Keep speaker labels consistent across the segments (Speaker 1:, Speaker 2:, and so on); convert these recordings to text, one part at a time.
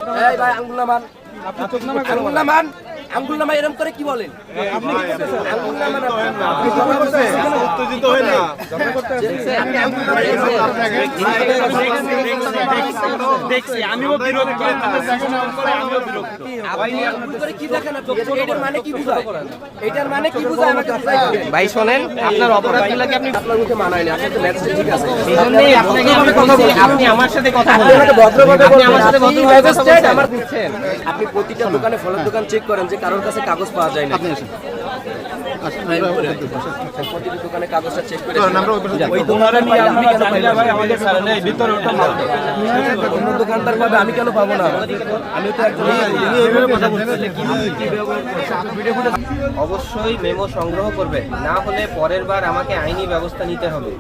Speaker 1: এই ভাই আঙ্গুল নামান, আঙ্গুল নামান, আঙ্গুল নামান এরকম করে কি বলেন? আপনি কি করতেছেন? আঙ্গুল নামান, আপনি কথা বলছেন, উত্তেজিত হন না। আপনি আঙ্গুল নামান দেখছি, আমিও বিরক্ত, আপনাদের দেখেন করে আমিও বিরক্ত। আপনি আঙ্গুল করে কি দেখেন? এটার মানে কি বুঝায়? এটার মানে কি বুঝায় আমাকে বুঝাই দিবেন। ভাই শুনেন, আপনার অপরাধগুলো কি আপনি আপনার মুখে মানায় না, আপনার তো ম্যাজিস্ট্রেট ঠিক আছে। এইজন্যই আপনাকে আমি কথা বলছি, আপনি আমার সাথে কথা বলেন, আপনি ভদ্রভাবে বলুন, আমার সাথে ভদ্রভাবে কথা বলছেন, আমার বুঝছেন। আপনি প্রতিটা দোকানে ফলের দোকান চেক করেন যে কারোর কাছে কাগজ পাওয়া যায় না। আপনি আসেন, প্রতিটা দোকানে কাগজটা চেক করে ওই দোকানদার পাইলে আমি কেন পাইলাম? ভাই আমাদের কারণে এই ভিতরে ওটা মাল অন্য দোকানদার পাবে, আমি কেন পাবো না? আমি তো একজন কথা বলছি, অবশ্যই মেমো সংগ্রহ করবেন, না হলে পরের বার আমাকে আইনি ব্যবস্থা নিতে হবে।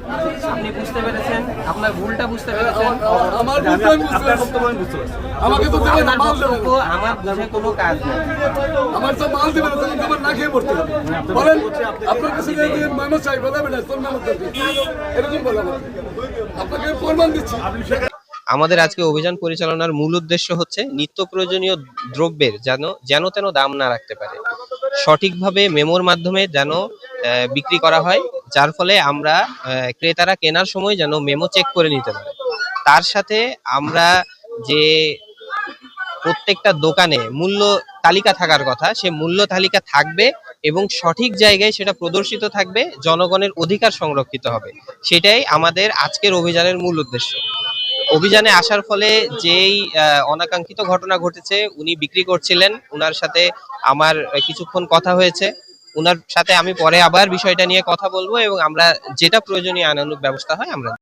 Speaker 1: আপনি বুঝতে পেরেছেন, আপনার ভুলটা বুঝতে পেরেছেন। আমার বক্তব্য আমি বুঝতে পারছি, আমাকে তো দেবেন না, মাল দেবেন, আমার বুঝে কোনো কাজ নেই। আমার তো মাল দেবেন, তখন তো আমার না খেয়ে পড়তে হবে। বলেন আপনার কাছে যে মেমো চাই, বলবেন না তোর মেমো করবি, এরকম বলা আপনাকে প্রমাণ দিচ্ছি।
Speaker 2: আমাদের আজকে অভিযান পরিচালনার মূল উদ্দেশ্য হচ্ছে নিত্য প্রয়োজনীয় দ্রব্যের যেন তেন দাম না রাখতে পারে, সঠিকভাবে মেমোর মাধ্যমে যেন বিক্রি করা হয়, যার ফলে আমরা ক্রেতারা কেনার সময় যেন মেমো চেক করে নিতে পারে। তার সাথে আমরা যে প্রত্যেকটা দোকানে মূল্য তালিকা থাকার কথা, সে মূল্য তালিকা থাকবে এবং সঠিক জায়গায় সেটা প্রদর্শিত থাকবে, জনগণের অধিকার সংরক্ষিত হবে। সেটাই আমাদের আজকের অভিযানের মূল উদ্দেশ্য। অভিযানে আসার ফলে যেই অনাকাঙ্ক্ষিত ঘটনা ঘটেছে, উনি বিক্রি করছিলেন, উনার সাথে আমার কিছুক্ষণ কথা হয়েছে, উনার সাথে আমি পরে আবার বিষয়টা নিয়ে কথা বলবো এবং আমরা যেটা প্রয়োজনীয় আইনানুগ ব্যবস্থা হয় আমরা